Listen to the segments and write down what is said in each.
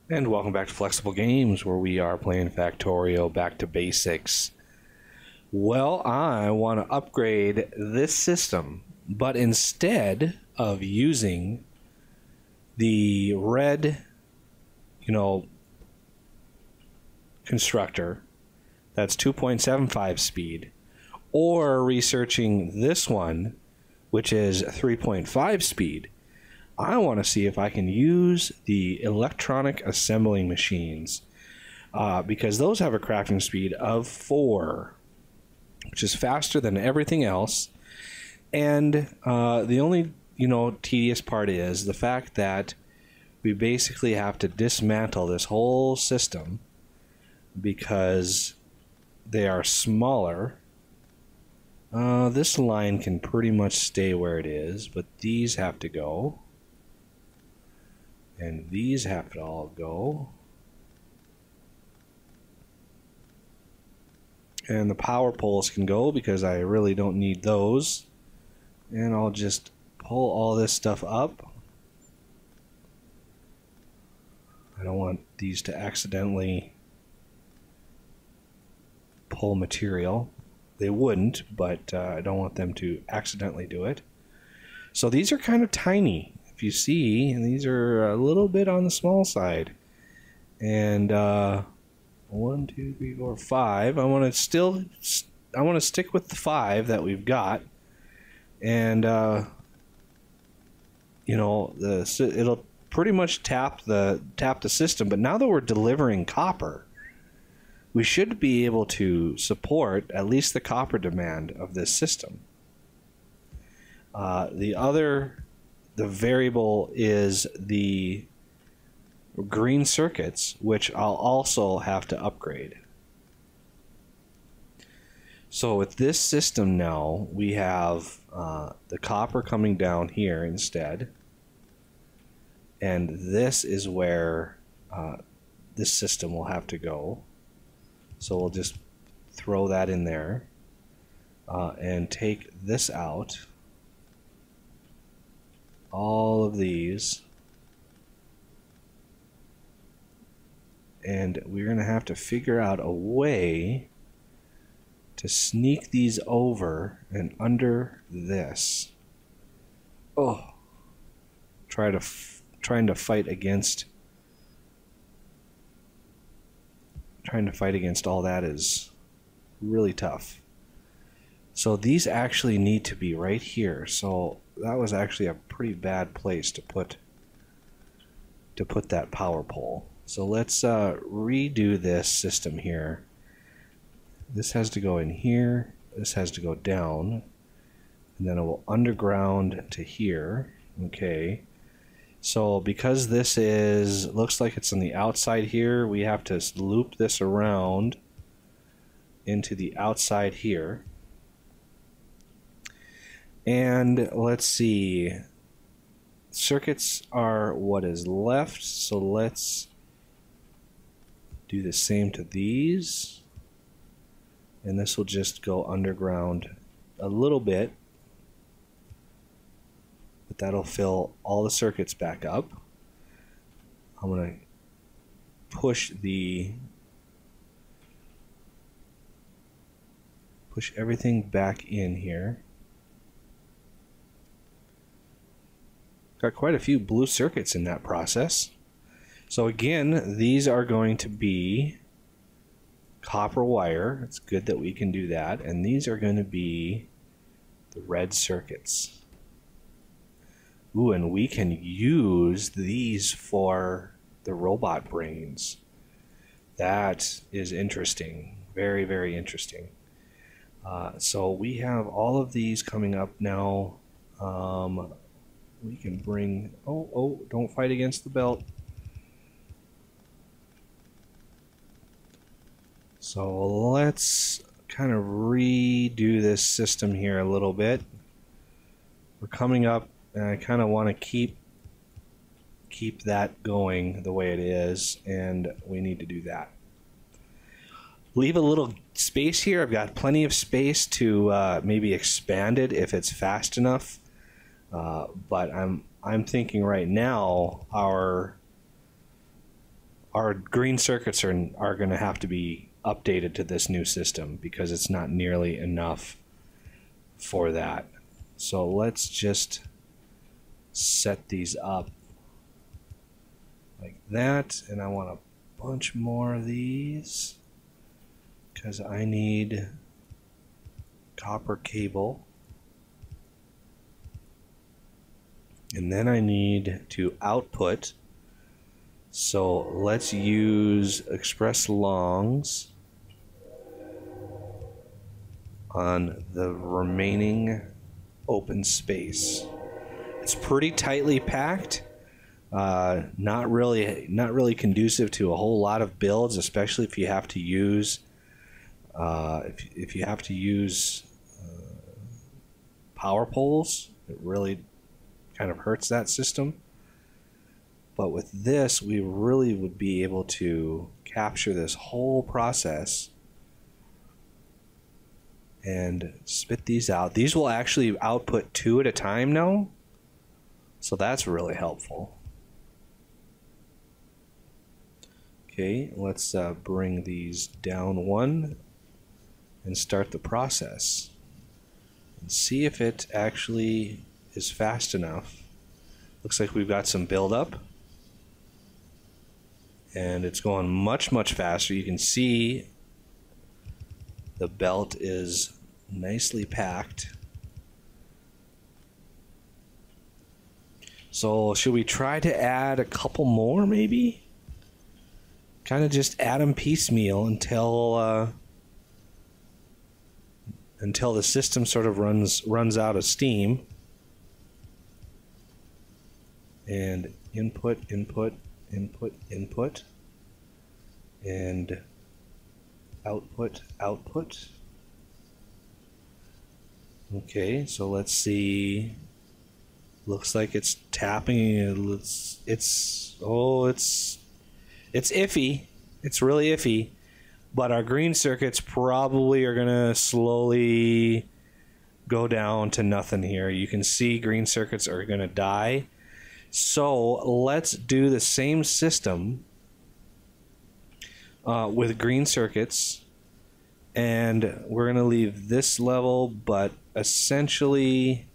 And welcome back to Flexible Games, where we are playing Factorio back to basics. Well, I want to upgrade this system, but instead of using the red, constructor that's 2.75 speed, or researching this one, which is 3.5 speed, I want to see if I can use the electronic assembling machines because those have a crafting speed of 4, which is faster than everything else. And the only, tedious part is the fact that we basically have to dismantle this whole system because they are smaller. This line can pretty much stay where it is, but these have to go. And these have to all go. And the power poles can go because I really don't need those. And I'll just pull all this stuff up. I don't want these to accidentally pull material. They wouldn't, but I don't want them to accidentally do it. So these are kind of tiny. If you see, and these are a little bit on the small side. And 1, 2, 3, 4, 5. I want to stick with the 5 that we've got. And it'll pretty much tap the system. But now that we're delivering copper, we should be able to support at least the copper demand of this system. The variable is the green circuits, which I'll also have to upgrade. So with this system now, we have the copper coming down here instead. And this is where this system will have to go. So we'll just throw that in there and take this out. All of these, and we're going to have to figure out a way to sneak these over and under this. Trying to fight against all that is really tough. So these actually need to be right here. So that was actually a pretty bad place to put that power pole. So let's redo this system here. This has to go in here. This has to go down. And then it will underground to here. Okay. So because this looks like it's on the outside here, we have to loop this around into the outside here. And let's see, circuits are what is left, so let's do the same to these, and this will just go underground a little bit, but that'll fill all the circuits back up. I'm going to push everything back in here. Got quite a few blue circuits in that process. So again, these are going to be copper wire. It's good that we can do that. And these are going to be the red circuits. Ooh, and we can use these for the robot brains. That is interesting. Very, very interesting. So we have all of these coming up now. We can bring, don't fight against the belt. So let's kind of redo this system here a little bit. We're coming up, and I kind of want to keep that going the way it is, and we need to do that. Leave a little space here. I've got plenty of space to maybe expand it if it's fast enough. But I'm thinking right now our our green circuits are going to have to be updated to this new system because it's not nearly enough for that. So let's just set these up like that, and I want a bunch more of these because I need copper cable, and then I need to output. So let's use express longs on the remaining open space. It's pretty tightly packed, not really conducive to a whole lot of builds, especially if you have to use if you have to use power poles. It really kind of hurts that system. But with this, we really would be able to capture this whole process and spit these out. These will actually output 2 at a time now, so that's really helpful. Okay, let's bring these down 1 and start the process and see if it actually is fast enough. Looks like we've got some buildup, and it's going much faster. You can see the belt is nicely packed. So should we try to add a couple more, maybe? Kind of just add them piecemeal until the system sort of runs out of steam. And input, and output. Okay, so let's see. Looks like it's tapping. It's iffy. It's really iffy. But our green circuits probably are gonna slowly go down to nothing here. You can see green circuits are gonna die. So let's do the same system with green circuits, and we're gonna leave this level, but essentially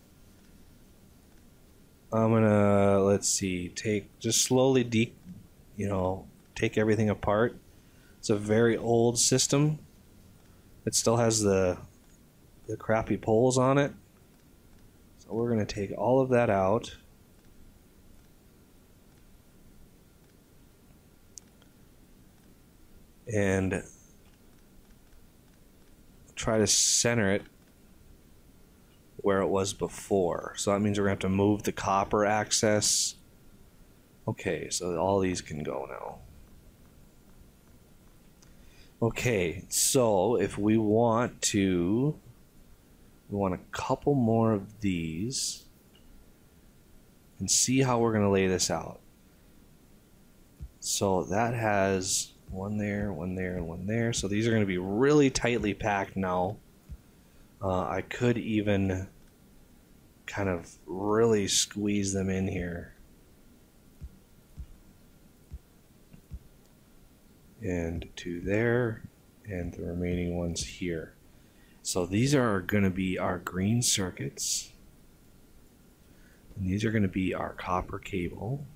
I'm gonna, let's see, just slowly take everything apart. It's a very old system. It still has the crappy poles on it. So we're gonna take all of that out. And try to center it where it was before. So that means we're going to have to move the copper access. Okay, so all these can go now. Okay, so if we want a couple more of these and see how we're going to lay this out. So that has one there, one there, and one there. So these are going to be really tightly packed now. I could even kind of really squeeze them in here. And 2 there, and the remaining ones here. So these are going to be our green circuits. And these are going to be our copper cable.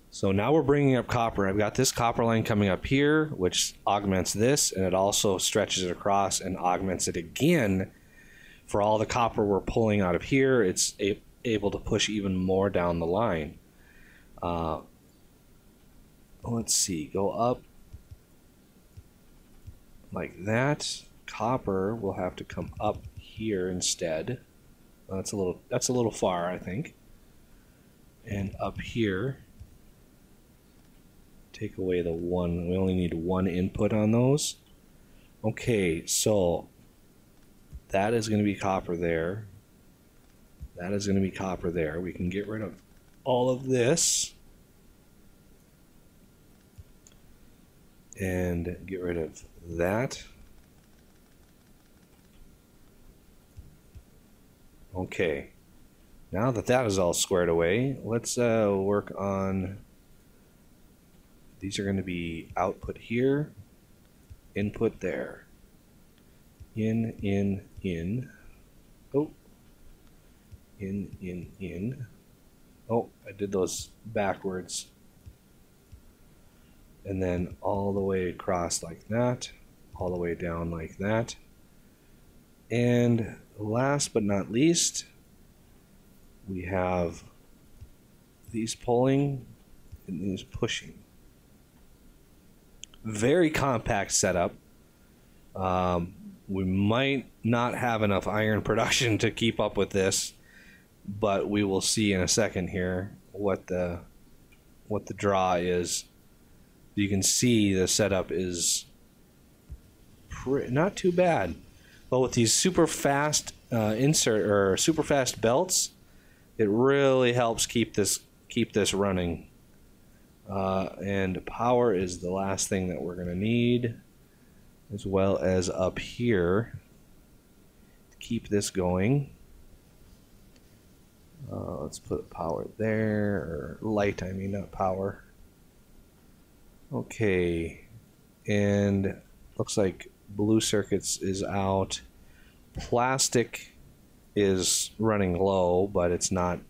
So now we're bringing up copper. I've got this copper line coming up here, which augments this, and it also stretches it across and augments it again. For all the copper we're pulling out of here, it's able to push even more down the line. Let's see, go up like that. Copper will have to come up here instead. That's a little far, I think. And up here. Take away the one. We only need 1 input on those. Okay, so that is going to be copper there. That is going to be copper there. We can get rid of all of this and get rid of that. Okay, now that that is all squared away, let's work on these are going to be output here, input there. In. Oh. In. Oh, I did those backwards. And then all the way across like that, all the way down like that. And last but not least, we have these pulling and these pushing. Very compact setup. We might not have enough iron production to keep up with this, but we will see in a second here what the draw is. You can see the setup is not too bad, but with these super fast super fast belts, it really helps keep this running. And power is the last thing that we're going to need, as well as up here to keep this going. Let's put power there, or light, I mean, not power. Okay, and looks like blue circuits is out. Plastic is running low, but it's not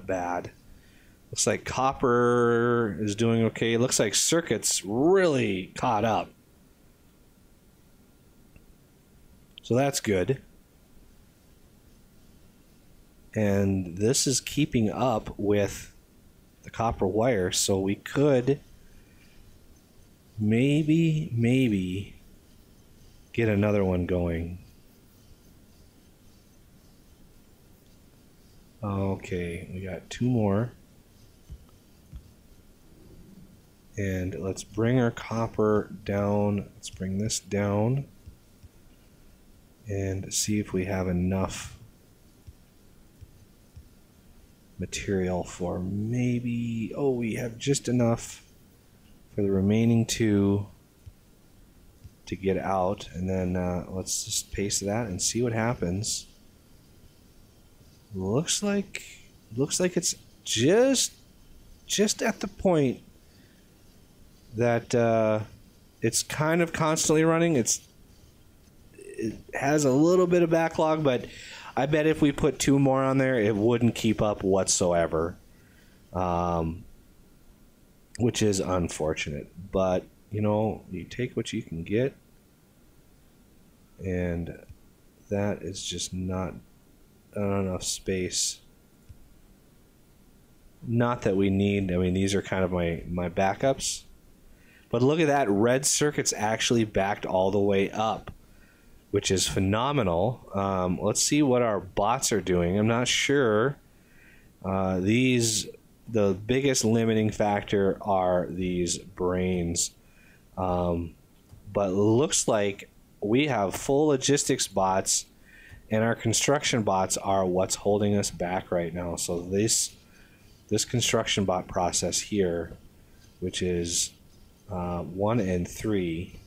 bad. Looks like copper is doing okay. Looks like circuits really caught up. So that's good. And this is keeping up with the copper wire, so we could maybe get another one going. Okay, we got two more. And let's bring our copper down. Let's bring this down and see if we have enough material for maybe, oh, we have just enough for the remaining two to get out. And then let's just paste that and see what happens. Looks like it's just at the point that it's kind of constantly running. It has a little bit of backlog, but I bet if we put two more on there, it wouldn't keep up whatsoever, which is unfortunate. But, you know, you take what you can get, and that is just not enough space. Not that we need, I mean, these are kind of my backups. But look at that, red circuit's actually backed all the way up, which is phenomenal. Let's see what our bots are doing. I'm not sure. The biggest limiting factor are these brains. But it looks like we have full logistics bots, and our construction bots are what's holding us back right now. So this construction bot process here, which is 1 and 3,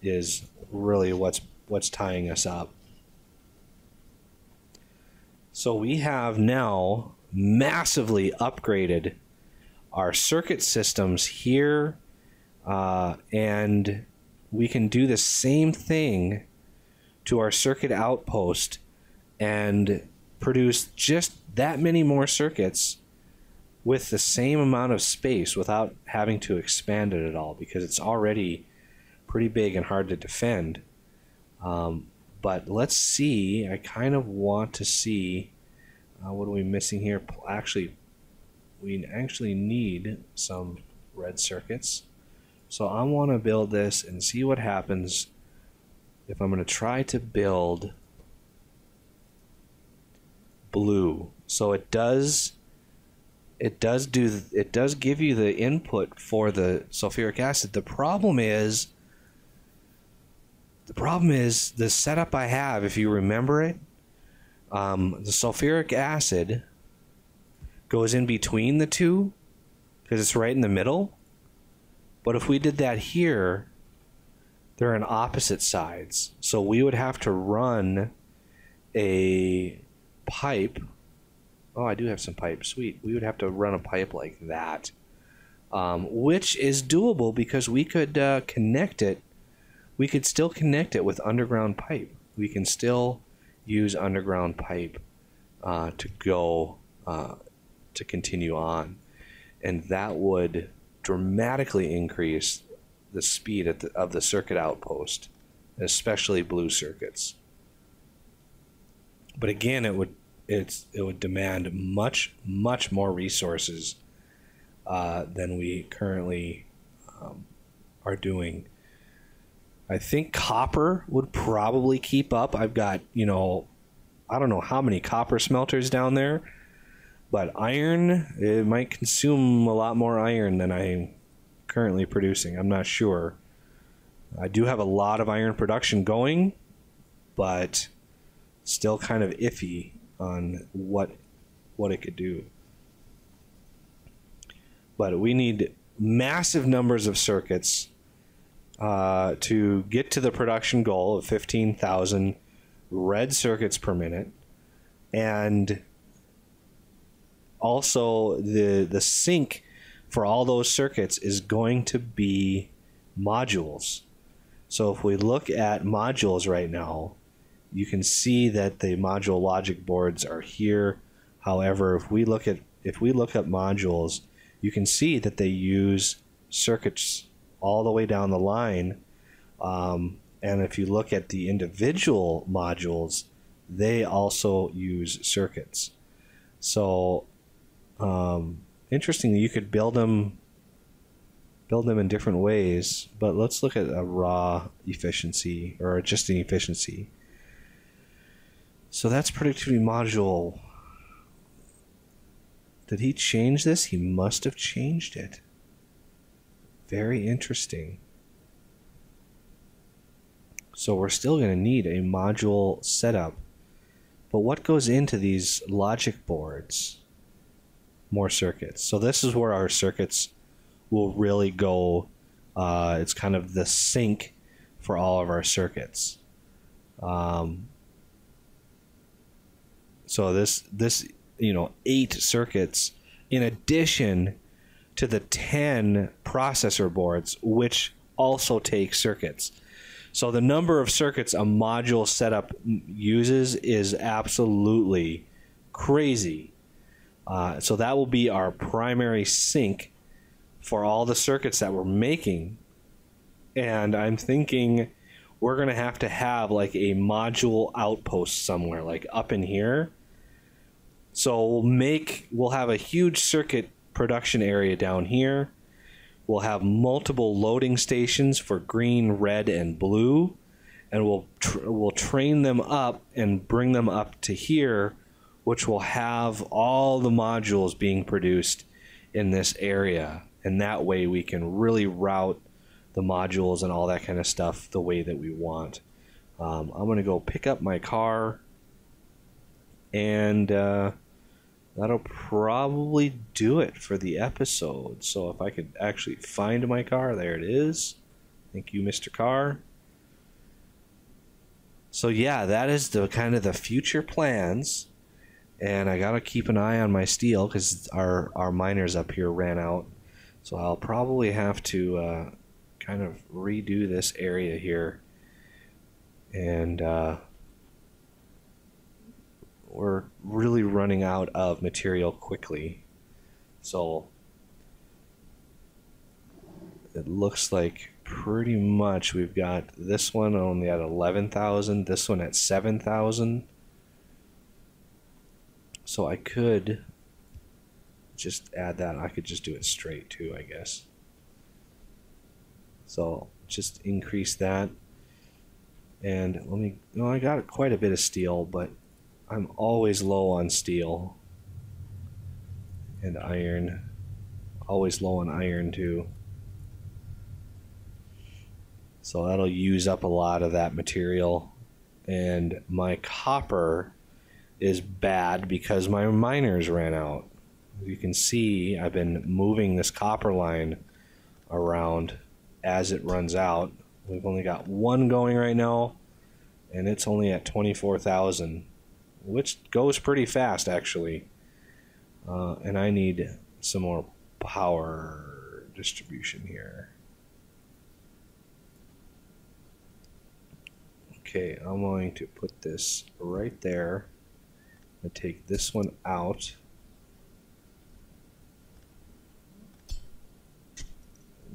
is really what's tying us up. So we have now massively upgraded our circuit systems here, and we can do the same thing to our circuit outpost and produce just that many more circuits with the same amount of space without having to expand it at all, because it's already pretty big and hard to defend. But let's see, I kind of want to see what are we missing here. Actually, we actually need some red circuits, so I want to build this and see what happens if I'm going to try to build blue. So it does give you the input for the sulfuric acid. The problem is the setup I have, if you remember it, the sulfuric acid goes in between the two because it's right in the middle. But if we did that here, they're on opposite sides. So we would have to run a pipe Oh, I do have some pipe. Sweet. We would have to run a pipe like that, which is doable because we could connect it. We could still connect it with underground pipe. We can still use underground pipe to go to continue on, and that would dramatically increase the speed of the circuit outpost, especially blue circuits. But again, it would demand much more resources than we currently are doing. I think copper would probably keep up. I've got, I don't know how many copper smelters down there, but iron, it might consume a lot more iron than I'm currently producing. I'm not sure. I do have a lot of iron production going, but still kind of iffy on what it could do. But we need massive numbers of circuits to get to the production goal of 15,000 red circuits per minute, and also the sink for all those circuits is going to be modules. So if we look at modules right now, you can see that the module logic boards are here. However, if we look at modules, you can see that they use circuits all the way down the line. And if you look at the individual modules, they also use circuits. So interestingly, you could build them in different ways, but let's look at a raw efficiency, or just an efficiency. So that's productivity module. Did he change this? He must have changed it. Very interesting. So we're still going to need a module setup. But what goes into these logic boards? More circuits. So this is where our circuits will really go. It's kind of the sink for all of our circuits. So this 8 circuits in addition to the 10 processor boards, which also take circuits. So the number of circuits a module setup uses is absolutely crazy. So that will be our primary sink for all the circuits that we're making. And I'm thinking we're going to have like a module outpost somewhere, like up in here. So we'll have a huge circuit production area down here. We'll have multiple loading stations for green, red, and blue, and we'll train them up and bring them up to here, which will have all the modules being produced in this area. And that way we can really route the modules and all that kind of stuff the way that we want. I'm going to go pick up my car, and that'll probably do it for the episode. So if I could actually find my car, there it is. Thank you, Mr. Car. So yeah, that is the kind of the future plans. And I gotta keep an eye on my steel because our miners up here ran out. So I'll probably have to kind of redo this area here. And we're really running out of material quickly. So it looks like pretty much we've got this one only at 11,000, this one at 7,000. So I could just add that. I could just do it straight too, I guess. So just increase that. And I got quite a bit of steel, but I'm always low on steel and iron. Always low on iron too. So that'll use up a lot of that material. And my copper is bad because my miners ran out. As you can see, I've been moving this copper line around as it runs out. We've only got one going right now, and it's only at 24,000. Which goes pretty fast, actually. And I need some more power distribution here. Okay, I'm going to put this right there. I'm going to take this one out.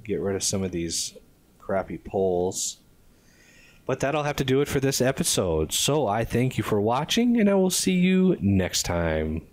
Get rid of some of these crappy poles. But that'll have to do it for this episode. So I thank you for watching, and I will see you next time.